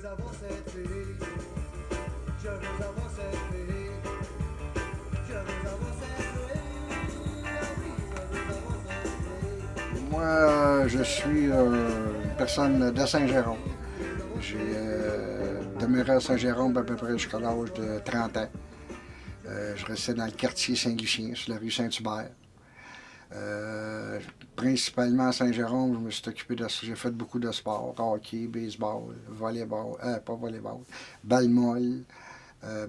veux avoir cette fille. Je veux avoir cette fille. Je veux avoir cette fille. Ah oui, je veux avoir cette fille. Moi, je suis une personne de Saint-Jérôme. J'ai demeuré à Saint-Jérôme à peu près jusqu'à l'âge de 30 ans. Je restais dans le quartier Saint-Lucien, sur la rue Saint-Hubert. Principalement à Saint-Jérôme, je me suis occupé j'ai fait beaucoup de sports, hockey, baseball, volleyball, pas volleyball, balle molle,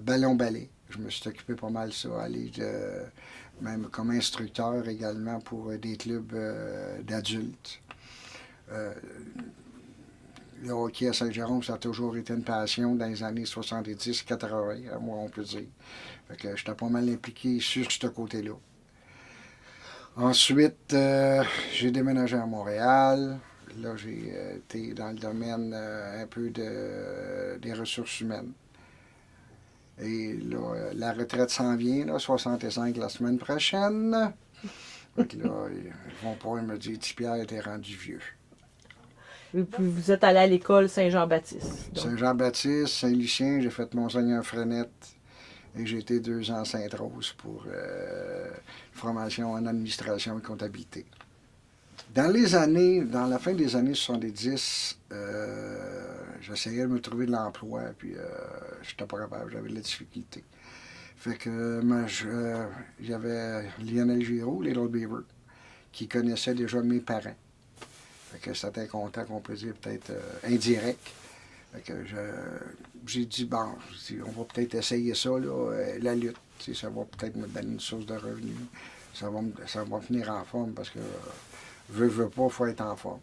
ballon-ballet. Je me suis occupé pas mal de ça, même comme instructeur également pour des clubs d'adultes. Le hockey à Saint-Jérôme, ça a toujours été une passion dans les années 70-80, moi on peut dire. Fait que j'étais pas mal impliqué sur ce côté-là. Ensuite, j'ai déménagé à Montréal. Là, j'ai été dans le domaine un peu des ressources humaines. Et là, la retraite s'en vient, là, 65 la semaine prochaine. Fait que là, mon père me dit, Pierre, t'es rendu vieux. Et puis vous êtes allé à l'école Saint-Jean-Baptiste. Saint-Jean-Baptiste, Saint-Lucien, j'ai fait Monseigneur Frenette. Et j'ai été 2 ans à Sainte-Rose pour formation en administration et comptabilité. Dans la fin des années 70, j'essayais de me trouver de l'emploi, puis j'étais pas capable, j'avais de la difficulté. Fait que j'avais Lionel Giraud, Little Beaver, qui connaissait déjà mes parents. Fait que c'était un contact, on peut dire, peut-être indirect. Fait que j'ai dit, bon, on va peut-être essayer ça, là, la lutte. Ça va peut-être me donner une source de revenus. Ça va me tenir en forme parce que veux pas, il faut être en forme.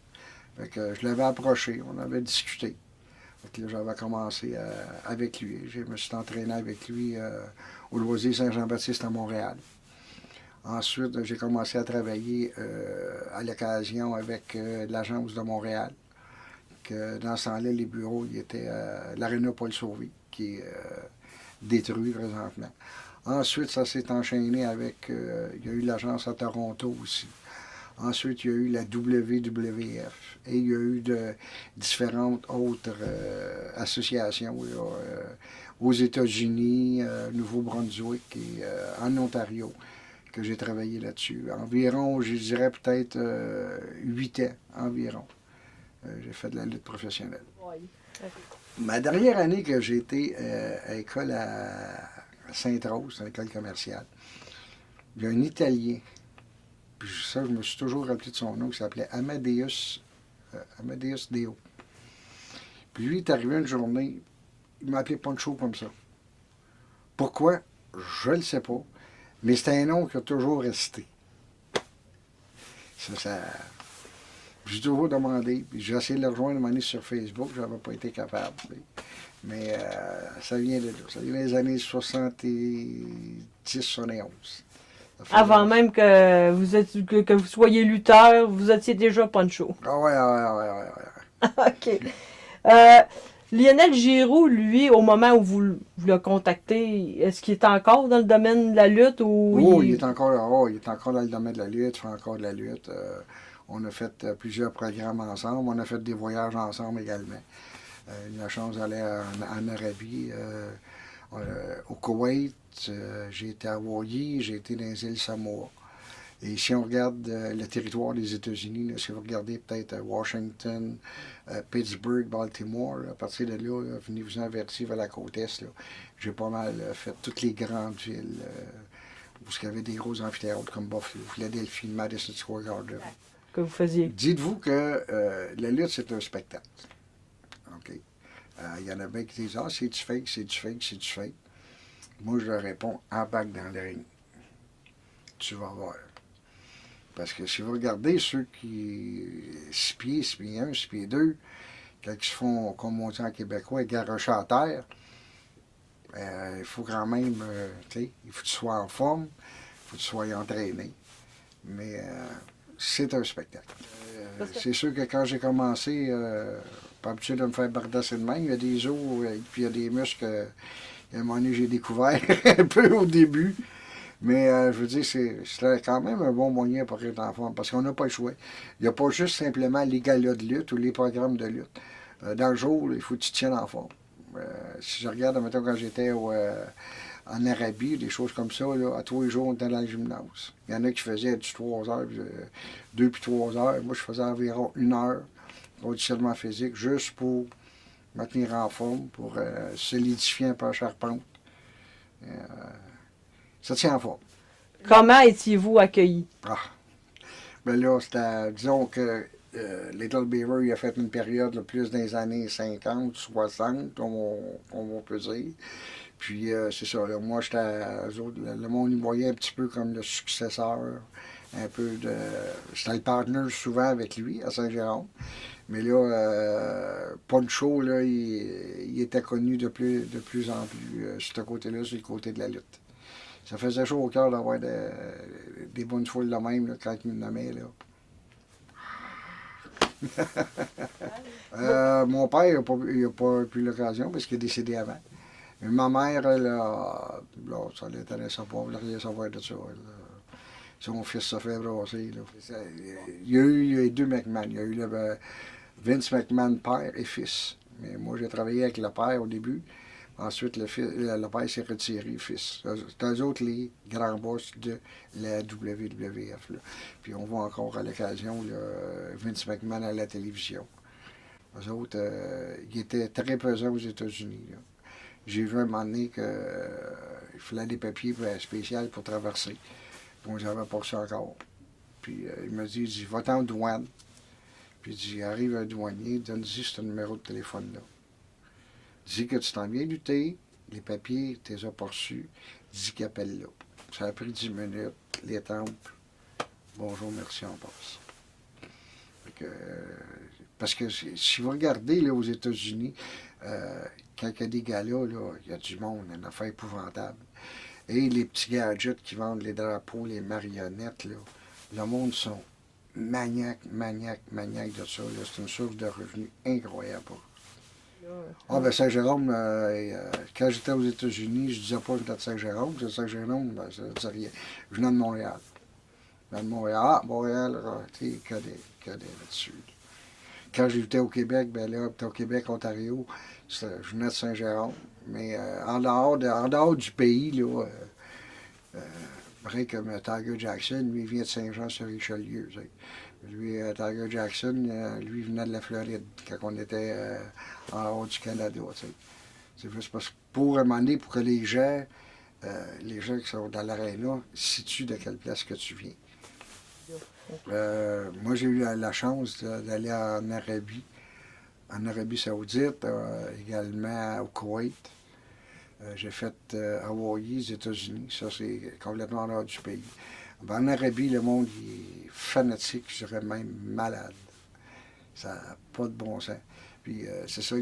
Fait que je l'avais approché, on avait discuté. Fait que là, j'avais commencé avec lui. Je me suis entraîné avec lui au Loisir Saint-Jean-Baptiste à Montréal. Ensuite, j'ai commencé à travailler à l'occasion avec l'Agence de Montréal. Que dans ce temps-là, les bureaux ils étaient à l'Aréna Paul Sauvé, qui est détruit présentement. Ensuite, ça s'est enchaîné avec, il y a eu l'agence à Toronto aussi. Ensuite, il y a eu la WWF et il y a eu différentes autres associations là, aux États-Unis, Nouveau-Brunswick et en Ontario que j'ai travaillé là-dessus. Environ, je dirais peut-être 8 ans environ. J'ai fait de la lutte professionnelle. Oui. Ma dernière année que j'ai été à l'école à Sainte-Rose, à l'école commerciale, il y a un Italien, puis ça, je me suis toujours rappelé de son nom, qui s'appelait Amadeus Deo. Puis lui, il est arrivé une journée, il m'a appelé Poncho comme ça. Pourquoi? Je ne le sais pas, mais c'est un nom qui a toujours resté. Ça j'ai toujours demandé, puis j'ai essayé de le rejoindre une année sur Facebook, je n'avais pas été capable. Mais ça vient de là. Ça vient des années 70-71. Avant même que vous soyez lutteur, vous étiez déjà Poncho. Ah ouais. OK. Lionel Giroux, lui, au moment où vous le contactez, est-ce qu'il est encore dans le domaine de la lutte ou il est encore dans le domaine de la lutte, il fait encore de la lutte. On a fait plusieurs programmes ensemble, on a fait des voyages ensemble également. Eu la chance d'aller en Arabie, au Koweït, j'ai été à Hawaii, j'ai été dans les îles Samoa. Et si on regarde le territoire des États-Unis, là, si vous regardez peut-être Washington, Pittsburgh, Baltimore, là, à partir de là, venez-vous-en vers la côte Est. J'ai pas mal fait toutes les grandes villes où il y avait des gros amphithéâtres comme Buffalo, Philadelphie, Madison Square Garden. que vous faisiez? Dites-vous que la lutte, c'est un spectacle. OK? Il y en a bien qui disent « Ah, c'est du fake, c'est du fake, c'est du fake. » Moi, je leur réponds « Embarque dans le ring. Tu vas voir. » Parce que si vous regardez ceux qui 6 pieds, 6 pieds 1, 6 pieds 2, quand ils se font, comme on dit en québécois, garocher à terre, il faut quand même, il faut que tu sois en forme, il faut que tu sois entraîné. Mais c'est un spectacle. C'est sûr que quand j'ai commencé, pas habitué de me faire bardasser de même, il y a des os et puis il y a des muscles à un moment donné j'ai découvert un peu au début. Mais je veux dire, c'est quand même un bon moyen pour être en forme, parce qu'on n'a pas le choix. Il n'y a pas juste simplement les galas de lutte ou les programmes de lutte. Dans le jour, là, il faut que tu te tiennes en forme. Si je regarde, mettons, quand j'étais en Arabie, des choses comme ça, là, à tous les jours, on était dans le gymnase. Il y en a qui faisaient du 3 heures, 2 puis 3 heures. Moi, je faisais environ 1 heure conditionnement physique, juste pour me tenir en forme, pour solidifier un peu la charpente. Ça tient en forme. Comment étiez-vous accueilli? Ah. Ben là, c'était, disons que Little Beaver, il a fait une période là, plus dans les années 50, 60, on peut dire. Puis c'est ça, là, moi, le monde me voyait un petit peu comme le successeur, un peu de... J'étais le partner souvent avec lui à Saint-Jérôme. Mais là, Poncho, là, il était connu de plus en plus sur ce côté-là, sur le côté de la lutte. Ça faisait chaud au cœur d'avoir des bonnes foules de même là, quand il me nommait. Là. Mon père, il n'a pas eu l'occasion parce qu'il est décédé avant. Mais ma mère, là, ça l'intéressait pas, elle voulait rien savoir de ça. Là. Son fils se fait brasser. Là. Il y a eu 2 McMahon. Il y a eu Vince McMahon, père et fils. Mais moi, j'ai travaillé avec le père au début. Ensuite, le père s'est retiré, fils. C'est eux autres les grands boss de la WWF. Là. Puis on voit encore à l'occasion Vince McMahon à la télévision. Eux autres, ils étaient très présents aux États-Unis. Là. J'ai vu un moment donné qu'il fallait des papiers spéciaux pour traverser. Donc, j'avais pas ça encore. Puis il m'a dit, va-t'en en douane. Puis il dit, arrive un douanier, donne-lui ce numéro de téléphone-là. Dis que tu t'en viens lutter, les papiers, tu les as pas reçus, dis qu'il appelle là. Ça a pris 10 minutes, les temples. Bonjour, merci, on passe. Parce que si vous regardez là, aux États-Unis, quand il y a des galas, il y a du monde, une affaire épouvantable. Et les petits gadgets qui vendent les drapeaux, les marionnettes, là, le monde sont maniaques de ça. C'est une source de revenus incroyable. Ah, ben Saint-Jérôme, quand j'étais aux États-Unis, je disais pas que j'étais de Saint-Jérôme, c'est Saint-Jérôme, ben, ça ne disait rien. Je venais de Montréal. Je venais de Montréal, Montréal, tu sais, que des là-dessus. Quand j'étais au Québec, ben là, au Québec, Ontario, je venais de Saint-Jérôme. Mais en dehors du pays, là, vrai comme Tiger Jackson, lui, il vient de Saint-Jean-sur-Richelieu. Lui, Tiger Jackson, lui, venait de la Floride quand on était en haut du Canada. C'est juste parce que pour un moment donné, pour que les gens qui sont dans l'aréna situent de quelle place que tu viens. Moi, j'ai eu la chance d'aller en Arabie Saoudite, également au Koweït. J'ai fait Hawaï, les États-Unis. Ça, c'est complètement en dehors du pays. En Arabie, le monde est fanatique, je dirais même malade. Ça n'a pas de bon sens. Puis c'est ça,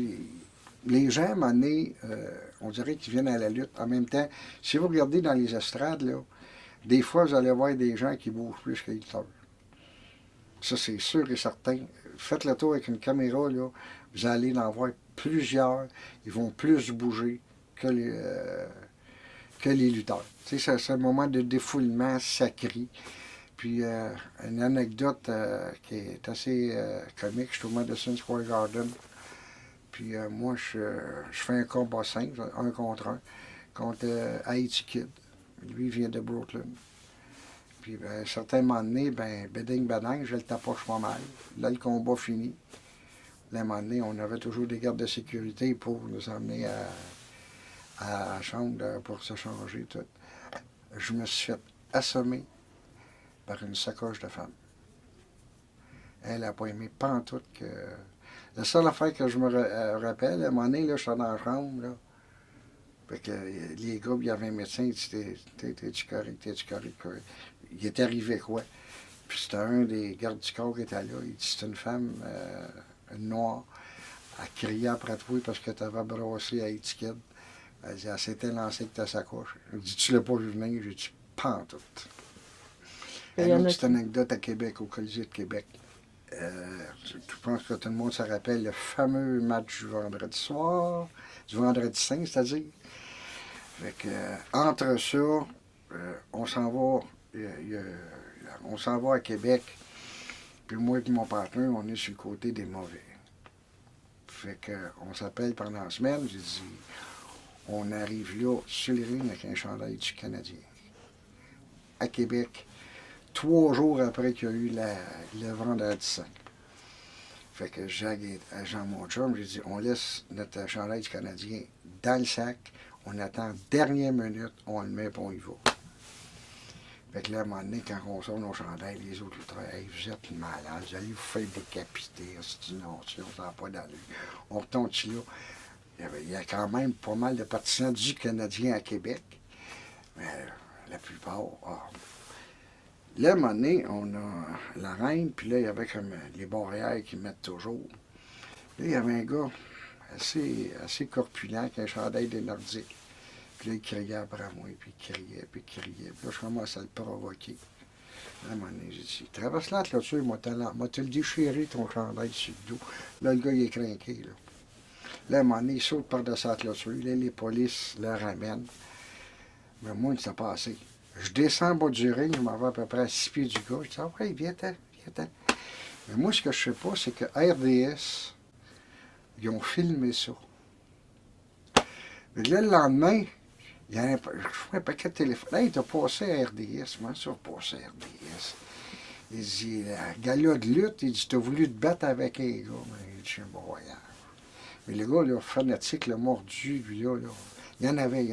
les gens, à un moment donné, on dirait qu'ils viennent à la lutte. En même temps, si vous regardez dans les estrades, là, des fois, vous allez voir des gens qui bougent plus que les lutteurs. Ça, c'est sûr et certain. Faites le tour avec une caméra, là, vous allez en voir plusieurs. Ils vont plus bouger que les lutteurs. Tu sais, c'est un moment de défoulement sacré. Puis, une anecdote qui est assez comique, je suis au Madison Square Garden. Puis, moi, je fais un combat simple, 1 contre Haiti Kid. Lui, il vient de Brooklyn. Puis, à un certain moment donné, beding, je le tapoche pas mal. Là, le combat fini. Là, à un moment donné, on avait toujours des gardes de sécurité pour nous emmener à la chambre pour se changer tout. Je me suis fait assommer par une sacoche de femme. Elle n'a pas aimé pantoute que... La seule affaire que je me rappelle, à un moment donné, là, j'étais dans la chambre, là. Fait que les gars, il y avait un médecin, il dit, t'es-tu correct, Il est arrivé quoi? Puis c'était un des gardes du corps qui était là. Il dit, c'est une femme, une noire, elle criait après toi parce que tu avais brassé à étiquette. Elle dit, elle s'était lancée avec ta sacoche. Elle dit, tu l'as pas vu venir? J'ai dit, pantoute. Une autre petite anecdote à Québec, au Colisée de Québec. Je pense que tout le monde se rappelle le fameux match du vendredi soir, du vendredi saint, c'est-à-dire. Fait que, entre ça, on s'en va à Québec, puis moi et mon partenaire, on est sur le côté des mauvais. Fait qu'on s'appelle pendant la semaine. J'ai dit, on arrive là, sur les lignes, avec un chandail du Canadien. À Québec, 3 jours après qu'il y a eu le vendredi saint. Fait que j'ai à Jean mon chum, j'ai dit, on laisse notre chandail du Canadien dans le sac, on attend dernière minute, on le met et on y va. Fait que là, à un moment donné, quand on sort nos chandails, les autres, hey, vous êtes malades, vous allez vous faire décapiter, c'est une honte, ça n'a pas d'allure. On retombe là. Il y a quand même pas mal de partisans du Canadien à Québec, mais la plupart, là, à un moment donné, on a la reine, puis là, il y avait comme les barrières qui mettent toujours. Là, il y avait un gars assez corpulent, avec un chandail des Nordiques. Puis là, il criait après moi, puis il criait, puis il criait. Puis là, je commence à le provoquer. Là, à un moment donné, j'ai dit, traverse la clôture, moi, te le déchirer, ton chandail sur le dos. Là, le gars, il est craqué, là. Là, à un moment donné, il saute par-dessus la clôture. Là, les polices le ramènent. Mais moi, il s'est passé. Je descends en bas du ring, je m'en vais à peu près à 6 pieds du gars. Je dis, ah ouais, viens-t'en, viens-t'en. Mais moi, ce que je sais pas, c'est que RDS, ils ont filmé ça. Mais là, le lendemain, il y a un paquet de téléphones. Hey, t'as passé à RDS. Comment ça, passé à RDS? Il dit, le gars-là de lutte, il dit, t'as voulu te battre avec un gars. Mais il dit, je suis un bon voyage. Mais le gars, là, fanatique, le mordu, lui, là, il y en avait. Il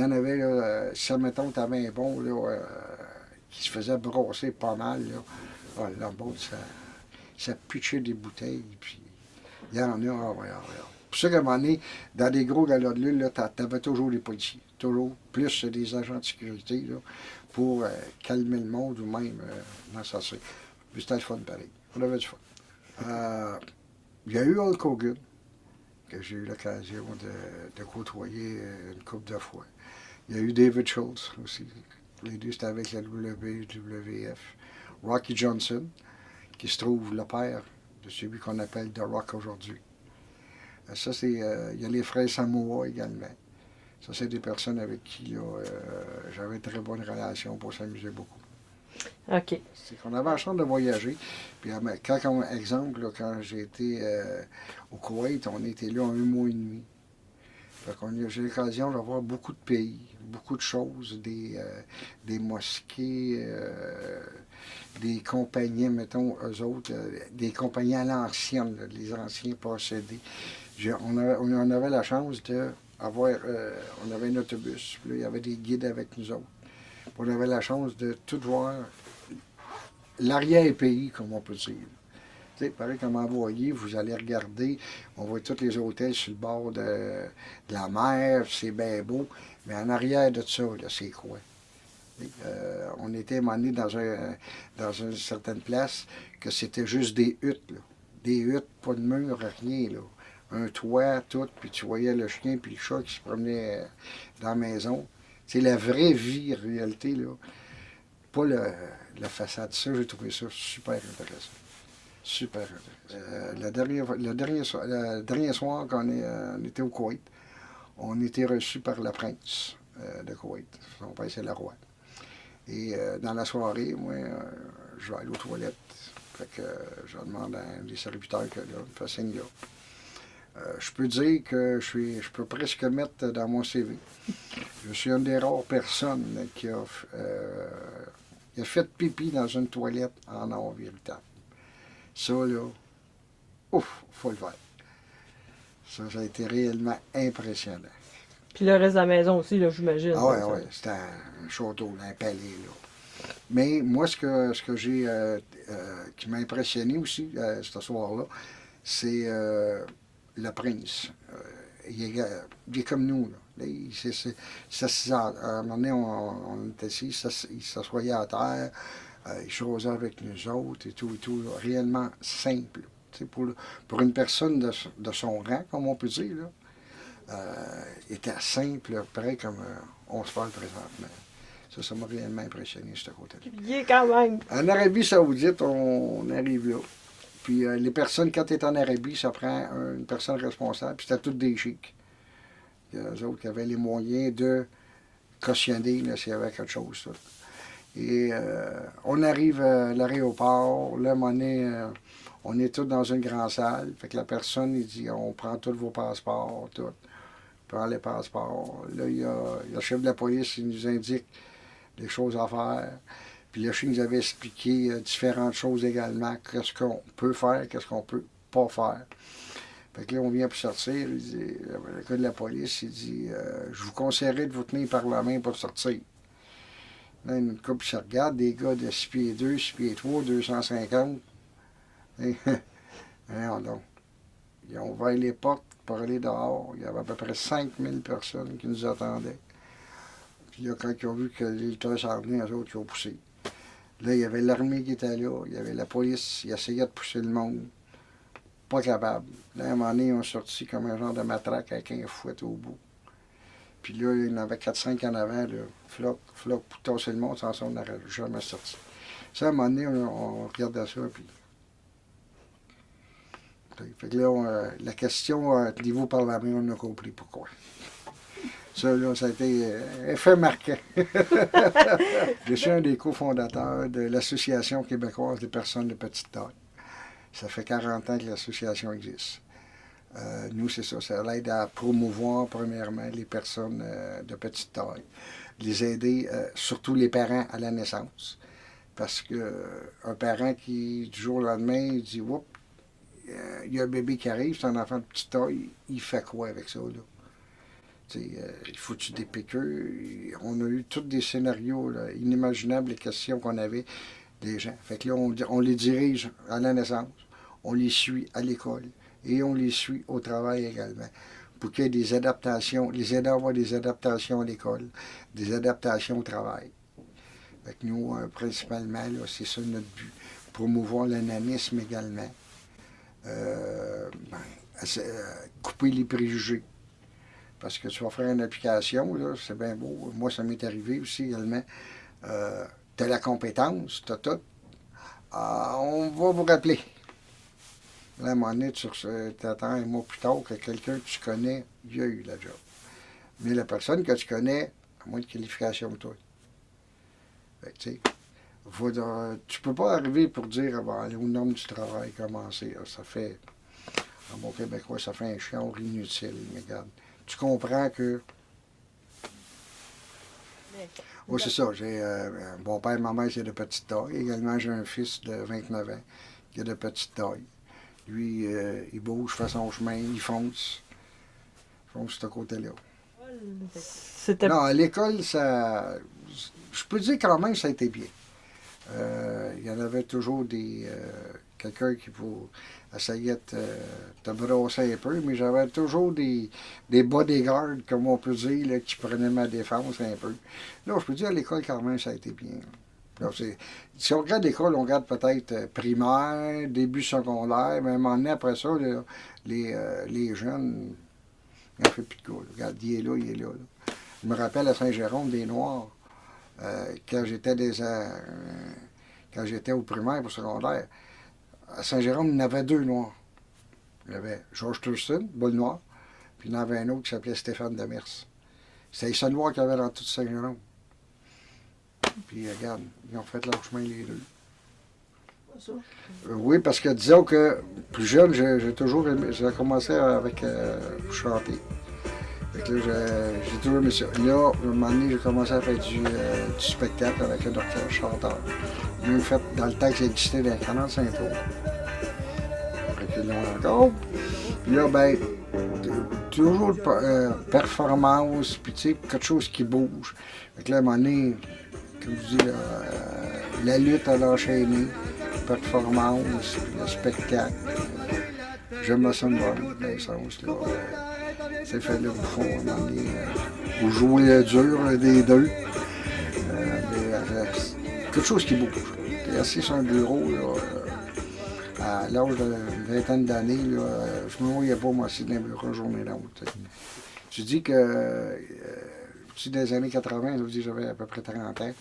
y en avait, là, si, mettons, t'avais un bon, là, qui se faisait brosser pas mal, là. Ah, là, bon, ça pitchait des bouteilles, puis il y en a, ouais. C'est pour ça qu'à un moment donné, dans des gros galas de lutte, là, t'avais toujours des policiers, toujours, plus des agents de sécurité, là, pour calmer le monde ou même dans ça. Puis c'était le fun, pareil. On avait du fun. Il y a eu Hulk Hogan, que j'ai eu l'occasion de côtoyer une couple de fois. Il y a eu David Schultz aussi. Les deux, c'était avec la WWF. Rocky Johnson, qui se trouve le père de celui qu'on appelle The Rock aujourd'hui. Ça, c'est. Il y a les frères Samoa également. Ça, c'est des personnes avec qui là, j'avais une très bonne relation pour s'amuser beaucoup. OK. C'est qu'on avait la chance de voyager. Puis, exemple, là, quand j'ai été au Koweït, on était là 1 mois et demi. J'ai eu l'occasion de voir beaucoup de pays, beaucoup de choses, des mosquées, des compagnies, mettons, eux autres, des compagnies à l'ancienne, les anciens possédés. On avait la chance d'avoir, on avait un autobus, puis là, il y avait des guides avec nous autres. Puis on avait la chance de tout voir l'arrière-pays, comme on peut dire. Tu sais, pareil comme envoyé, vous allez regarder, on voit tous les hôtels sur le bord de la mer, c'est bien beau, mais en arrière de ça, là, c'est quoi? On était emmené dans une certaine place que c'était juste des huttes, là. Des huttes, pas de mur, rien, là. Un toit, tout, puis tu voyais le chien puis le chat qui se promenait dans la maison. C'est la vraie vie, en réalité, là. Pas la façade. Ça, j'ai trouvé ça super intéressant. Super intéressant. Le dernier soir on était au Koweït, on était reçus par le prince de Koweït. Son père, c'est le roi. Et dans la soirée, moi, je vais aller aux toilettes. Fait que je demande à un des serviteurs que là, il me fait signe là. Je peux dire que je peux presque mettre dans mon CV. Je suis une des rares personnes qui a fait pipi dans une toilette en or véritable. Ça, là, ouf, faut le faire. Ça a été réellement impressionnant. Puis le reste de la maison aussi, là, j'imagine. Ah ouais, c'était un château, un palais, là. Mais moi, ce que j'ai qui m'a impressionné aussi ce soir-là, c'est le prince. Il est comme nous, là. À un moment donné, on était assis, il s'assoyait à terre, il choisait avec nous autres et tout, là, réellement simple. Pour une personne de son rang, comme on peut dire, là, était simple, pareil comme on se parle présentement. Ça m'a réellement impressionné, ce côté-là. Bien quand même. En Arabie Saoudite, on arrive là. Puis les personnes, quand tu es en Arabie, ça prend une personne responsable, puis c'était toutes des chics. Il y a eux autres qui avaient les moyens de cautionner s'il y avait quelque chose. Ça. Et on arrive à l'aéroport, là, On est tous dans une grande salle. Fait que la personne, il dit, on prend tous vos passeports, tout. On prend les passeports. Là, il y a le chef de la police, il nous indique les choses à faire. Puis le chef nous avait expliqué différentes choses également. Qu'est-ce qu'on peut faire, qu'est-ce qu'on peut pas faire. Fait que là, on vient pour sortir. Il dit, le gars de la police, il dit, je vous conseillerais de vous tenir par la main pour sortir. Là, une couple se regarde, des gars de 6 pieds 2, 6 pieds 3, 250. Et, voyons donc. Ils ont ouvert les portes pour aller dehors. Il y avait à peu près 5000 personnes qui nous attendaient. Puis là, quand ils ont vu que l'État s'en venait, eux autres, ils ont poussé. Là, il y avait l'armée qui était là, il y avait la police, ils essayaient de pousser le monde. Pas capable. Là, à un moment donné, ils ont sorti comme un genre de matraque avec un fouet au bout. Puis là, il y en avait 4-5 en avant, là. Floc, pour tasser le monde, sans ça, on n'aurait jamais sorti. Ça, à un moment donné, on regardait ça, puis... Fait que là, la question, tenez-vous par la main, on a compris pourquoi. Ça, là, ça a été effet marquant. Je suis un des cofondateurs de l'Association québécoise des personnes de petite taille. Ça fait 40 ans que l'association existe. Nous, c'est ça. Ça aide à promouvoir, premièrement, les personnes de petite taille. Les aider, surtout les parents, à la naissance. Parce qu'un parent qui, du jour au lendemain, il dit « Oups, il y a un bébé qui arrive, c'est un enfant de petite taille, il fait quoi avec ça, là? » Il faut-tu des piqûres? On a eu tous des scénarios là, inimaginables, les questions qu'on avait des gens. Fait que là, on les dirige à la naissance, on les suit à l'école et on les suit au travail également. Pour qu'il y ait des adaptations, les aider à avoir des adaptations à l'école, des adaptations au travail. Fait que nous, principalement, c'est ça notre but. Promouvoir l'ananisme également. Couper les préjugés. Parce que tu vas faire une application, là, c'est bien beau. Moi, ça m'est arrivé aussi également. Tu as la compétence, tu as tout. On va vous rappeler. Là, à un moment donné, tu attends un mois plus tard que quelqu'un que tu connais, il a eu la job. Mais la personne que tu connais a moins de qualification que toi. Fait que, tu peux pas arriver pour dire, aller aux normes du travail, commencer. Là, ça fait, en bon québécois, ça fait un chiant inutile. Mais regarde. Tu comprends que... Oui, c'est ça. J'ai mon père et ma mère, c'est de petite taille. Également, j'ai un fils de 29 ans qui est de petite taille. Lui, il bouge, fait son chemin, il fonce. Il fonce de ce côté-là. Non, à l'école, ça... Je peux dire quand même, ça a été bien. Il y en avait toujours quelqu'un qui essayait de te brosser un peu, mais j'avais toujours des bodyguards, comme on peut dire, là, qui prenaient ma défense un peu. Là, je peux dire, à l'école, quand même, ça a été bien. Là, si on regarde l'école, on regarde peut-être primaire, début secondaire, mais à un moment donné, après ça, là, les jeunes, il n'en fait plus de quoi. Regarde, il est là, il est là. Je me rappelle à Saint-Jérôme, des Noirs, quand j'étais au primaire ou secondaire, à Saint-Jérôme, il y en avait 2 Noirs. Il y avait Georges Thurston, boule noir, puis il y en avait un autre qui s'appelait Stéphane Demers. C'était les seuls Noirs qu'il y avait dans tout Saint-Jérôme. Puis regarde, ils ont fait leur chemin les deux. Oui, parce que disons que plus jeune, j'ai toujours aimé, j'ai commencé avec chanter. Fait que là, j'ai toujours aimé ça. Là, à un moment donné, j'ai commencé à faire du spectacle avec un orchestre chanteur. Même fait dans le temps que j'existais dans le canal Saint-Paul. Fait que là, encore. Puis là, ben, toujours performance, puis tu sais, quelque chose qui bouge. Fait que là, à un moment donné, comme je dis, la lutte à l'enchaîner, performance, le spectacle. J'aime ça me voir, dans le sens, là. C'est fait là, au fond, à un moment donné, vous jouez le dur des deux. Mais quelque chose qui bouge. T'es assis sur un bureau, là, à l'âge d'une vingtaine d'années, je me voyais pas, moi, assis dans un bureau journée longue. Tu dis que, dans les années 80, j'avais à peu près 30 ans,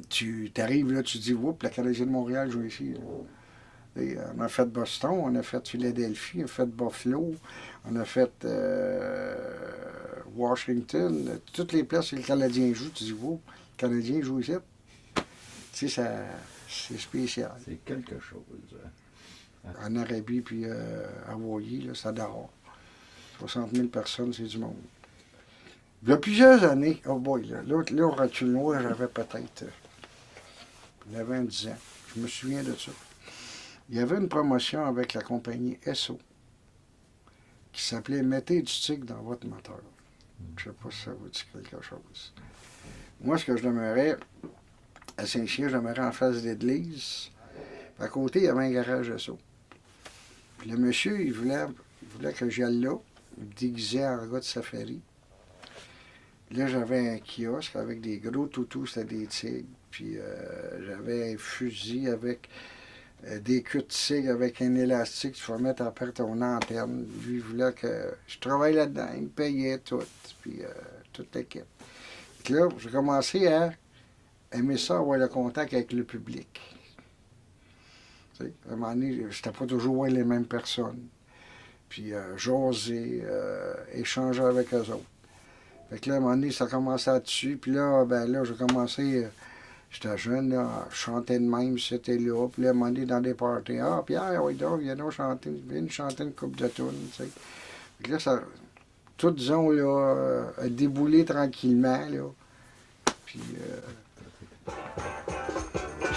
tu arrives là, tu dis, oups, la Canadienne de Montréal joue ici. Et on a fait Boston, on a fait Philadelphie, on a fait Buffalo, on a fait Washington, toutes les places où les Canadiens jouent, tu dis, wow, les Canadiens jouent ici. Tu sais, C'est spécial. C'est quelque chose. En Arabie puis à Hawaii, là, ça dort. 60 000 personnes, c'est du monde. Il y a plusieurs années, oh boy, là au Ratunois, j'avais peut-être 9 ans, 10 ans. Je me souviens de ça. Il y avait une promotion avec la compagnie Esso qui s'appelait Mettez du stick dans votre moteur. Je ne sais pas si ça vous dit quelque chose. Moi, ce que je demeurais à Saint-Chien, je demeurais en face de l'église. À côté, il y avait un garage Esso. Puis le monsieur, il voulait que j'aille là. Il me déguisait en gars de safari. Là, j'avais un kiosque avec des gros toutous, c'était des tigres. Puis j'avais un fusil avec des queues de tigre avec un élastique, tu vas mettre à part ton antenne. Lui, il voulait que je travaille là-dedans. Il me payait tout. Puis toute l'équipe. Puis là, j'ai commencé à aimer ça, avoir le contact avec le public. Tu sais, à un moment donné, c'était pas toujours les mêmes personnes. Puis jaser, échanger avec eux autres. Fait que là, à un moment donné, ça commençait là-dessus. Puis là, ben là, j'ai commencé, j'étais jeune, là, je chantais de même, c'était là. Puis là, à un moment donné, dans des parties, ah, Pierre, oui, donc, viens nous chanter, une couple de tunes, tu sais. Fait que là, ça, tout, disons, là, a déboulé tranquillement, là. Puis,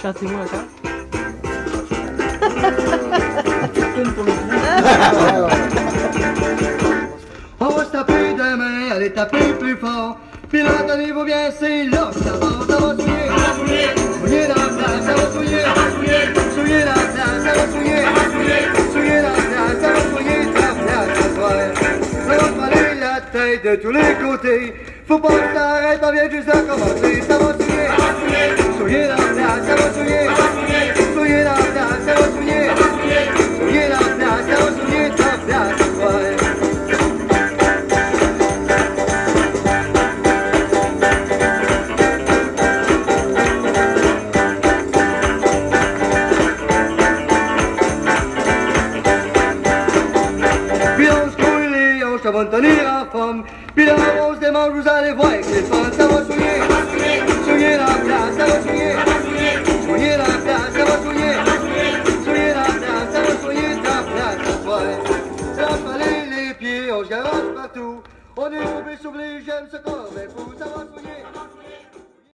Chantez-moi encore. On va se taper demain, allez taper plus fort. Puis là, tenez-vous bien, c'est là que ça va souiller. Souiller dans la place, ça va souiller. Souiller dans la place, ça va souiller. Souiller dans la place, ça va souiller ta place ce soir. Ça va te aller la tête de tous les côtés. Faut pas que t'arrêtes, on vient juste de commencer. Ça va souiller. Souiller dans la place, ça va souiller. Souiller dans la place, ça va souiller. Souiller dans la place, ça va souiller ta place ce soir. Ça va tenir en forme. Puis là, on se démange, vous allez voir que les fans, ça va souiller. Souiller dans la place, ça va souiller. Souiller dans la place, ça va souiller. Souiller dans la place, ça va souiller dans la place, ça va. Ça va aller les pieds, on se garoche partout. On est soufflé, j'aime ce qu'on